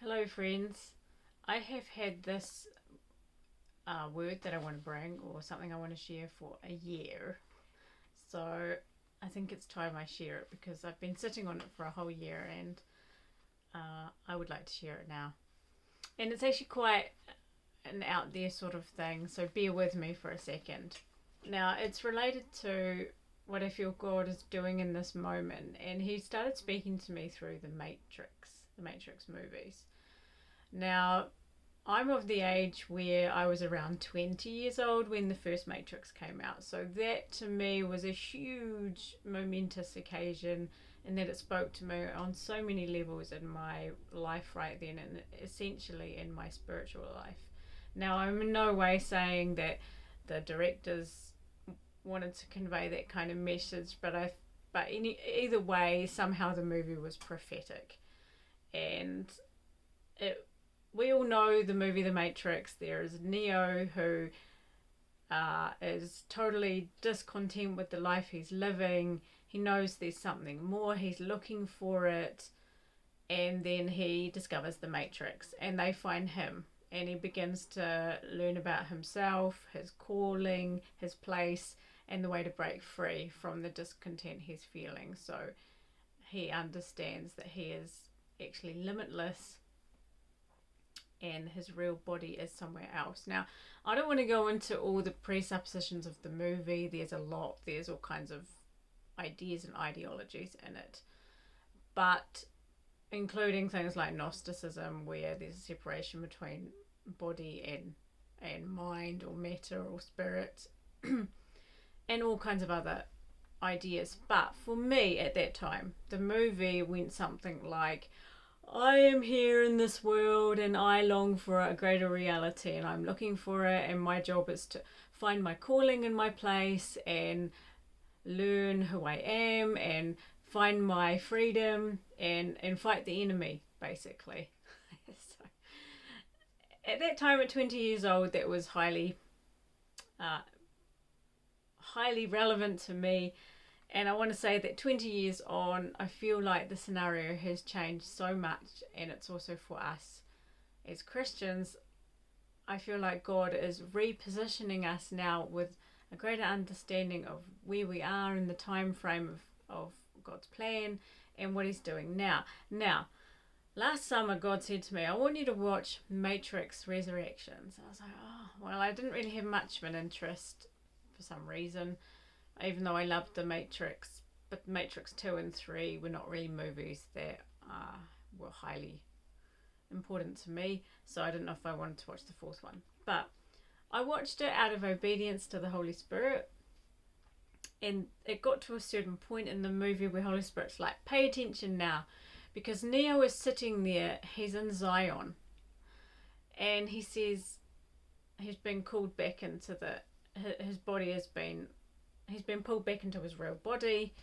Hello, friends. I have had this word that I want to bring or something I want to share for a year. So I think it's time I share it because I've been sitting on it for a whole year and I would like to share it now. And it's actually quite an out there sort of thing, so bear with me for a second. Now, it's related to what I feel God is doing in this moment, and He started speaking to me through the Matrix movies. Now, I'm of the age where I was around 20 years old when the first Matrix came out. So that to me was a huge momentous occasion in that it spoke to me on so many levels in my life right then and essentially in my spiritual life. Now, I'm in no way saying that the directors wanted to convey that kind of message, but either way, somehow the movie was prophetic. And it we all know the movie The Matrix. There is Neo who is totally discontent with the life he's living. He knows there's something more. He's looking for it. And then he discovers the Matrix and they find him. And he begins to learn about himself, his calling, his place, and the way to break free from the discontent he's feeling. So he understands that he is actually limitless and his real body is somewhere else. Now, I don't want to go into all the presuppositions of the movie. There's a lot. There's all kinds of ideas and ideologies in it. But including things like Gnosticism, where there's a separation between body and mind or matter or spirit, and all kinds of other ideas. But for me at that time, the movie went something like, I am here in this world and I long for a greater reality and I'm looking for it, and my job is to find my calling and my place and learn who I am and find my freedom and fight the enemy, basically. So, at that time, at 20 years old, that was uh, highly relevant to me. And I want to say that 20 years on, I feel like the scenario has changed so much, and it's also for us as Christians. I feel like God is repositioning us now with a greater understanding of where we are in the time frame of God's plan and what He's doing now. Now, last summer, God said to me, I want you to watch Matrix Resurrections. I was like, oh, well, I didn't really have much of an interest for some reason, even though I loved The Matrix. But Matrix 2 and 3 were not really movies that were highly important to me, so I didn't know if I wanted to watch the fourth one. But I watched it out of obedience to the Holy Spirit, and it got to a certain point in the movie where Holy Spirit's like, pay attention now, because Neo is sitting there, he's in Zion, and he says he's been called back into his body he's been pulled back into his real body,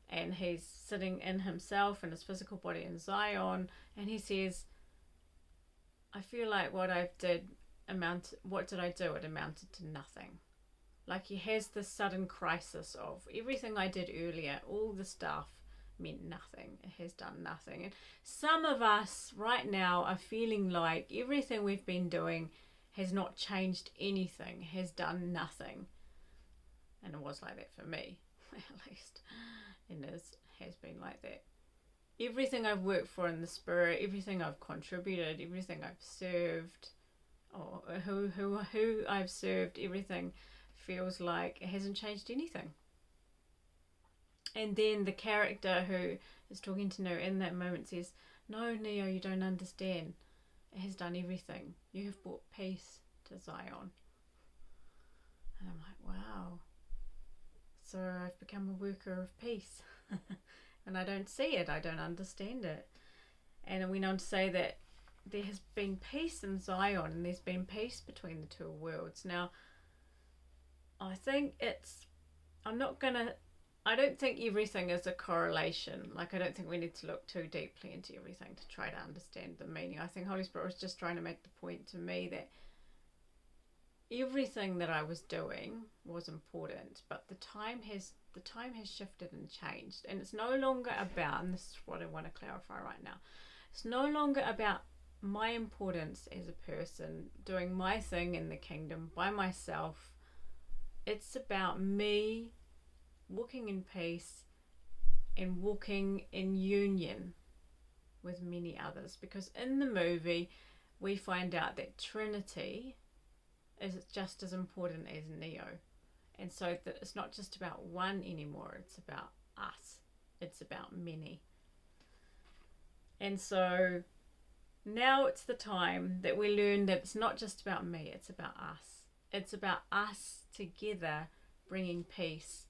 and he's sitting in himself and his physical body in Zion, and he says, I feel like what I did it amounted to nothing. Like he has this sudden crisis of everything I did earlier, all the stuff meant nothing. It has done nothing. And some of us right now are feeling like everything we've been doing has not changed anything, has done nothing. And it was like that for me, at least. And it has been like that. Everything I've worked for in the Spirit, everything I've contributed, everything I've served, or who I've served, everything feels like it hasn't changed anything. And then the character who is talking to Neo in that moment says, no, Neo, you don't understand. It has done everything. You have brought peace to Zion. And I'm like, wow. So I've become a worker of peace. And I don't see it. I don't understand it. And it went on to say that there has been peace in Zion and there's been peace between the two worlds. Now, I think I don't think everything is a correlation. Like, I don't think we need to look too deeply into everything to try to understand the meaning. I think Holy Spirit was just trying to make the point to me that everything that I was doing was important, but the time has shifted and changed, and it's no longer about, and this is what I want to clarify right now, it's no longer about my importance as a person, doing my thing in the kingdom by myself. It's about me walking in peace and walking in union with many others. Because in the movie, we find out that Trinity is just as important as Neo. And so that it's not just about one anymore, it's about us. It's about many. And so now it's the time that we learn that it's not just about me, it's about us. It's about us together bringing peace.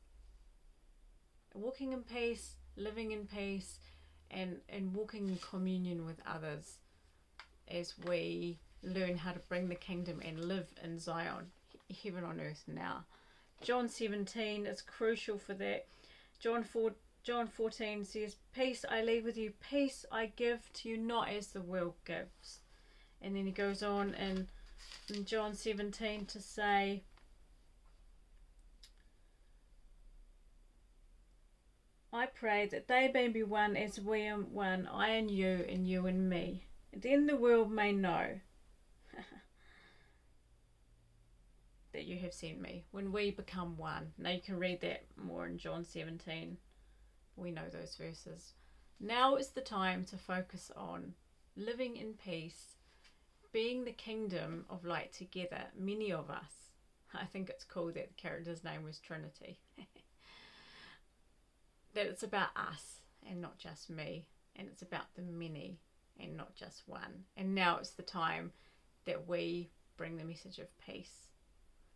Walking in peace, living in peace, and walking in communion with others as we learn how to bring the kingdom and live in Zion, heaven on earth now. John 17 is crucial for that. John 14 says, peace I leave with you, peace I give to you, not as the world gives. And then he goes on in John 17 to say, I pray that they may be one as we are one, I and you and me. Then the world may know that you have sent me, when we become one. Now you can read that more in John 17. We know those verses. Now is the time to focus on living in peace, being the kingdom of light together, many of us. I think it's cool that the character's name was Trinity. That it's about us and not just me, and it's about the many and not just one. And now it's the time that we bring the message of peace.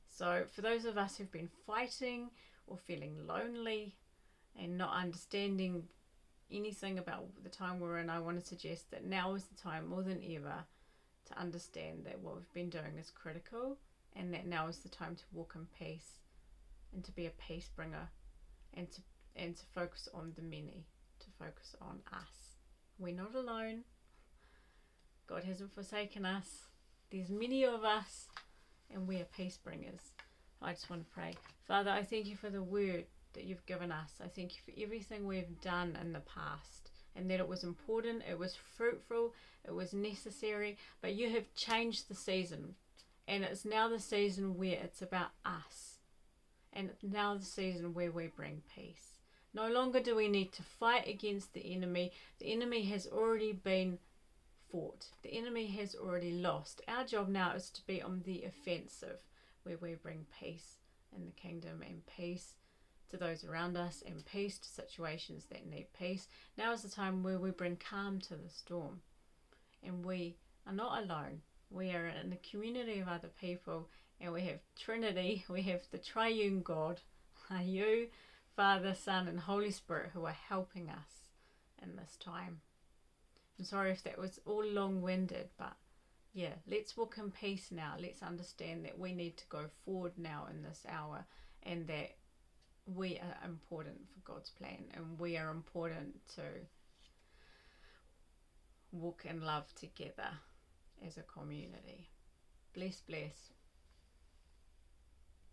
So for those of us who've been fighting or feeling lonely and not understanding anything about the time we're in, I want to suggest that now is the time more than ever to understand that what we've been doing is critical, and that now is the time to walk in peace and to be a peace bringer, and to focus on the many, to focus on us. We're not alone. God hasn't forsaken us. There's many of us, and we are peace bringers. I just want to pray. Father, I thank you for the word that you've given us. I thank you for everything we've done in the past, and that it was important, it was fruitful, it was necessary, but you have changed the season, and it's now the season where it's about us, and it's now the season where we bring peace. No longer do we need to fight against the enemy. The enemy has already been fought. The enemy has already lost. Our job now is to be on the offensive, where we bring peace in the kingdom, and peace to those around us, and peace to situations that need peace. Now is the time where we bring calm to the storm, and we are not alone. We are in a community of other people, and we have Trinity, we have the triune God, you, Father, Son, and Holy Spirit, who are helping us in this time. I'm sorry if that was all long-winded, but yeah, let's walk in peace now. Let's understand that we need to go forward now in this hour, and that we are important for God's plan, and we are important to walk in love together as a community. Bless, bless.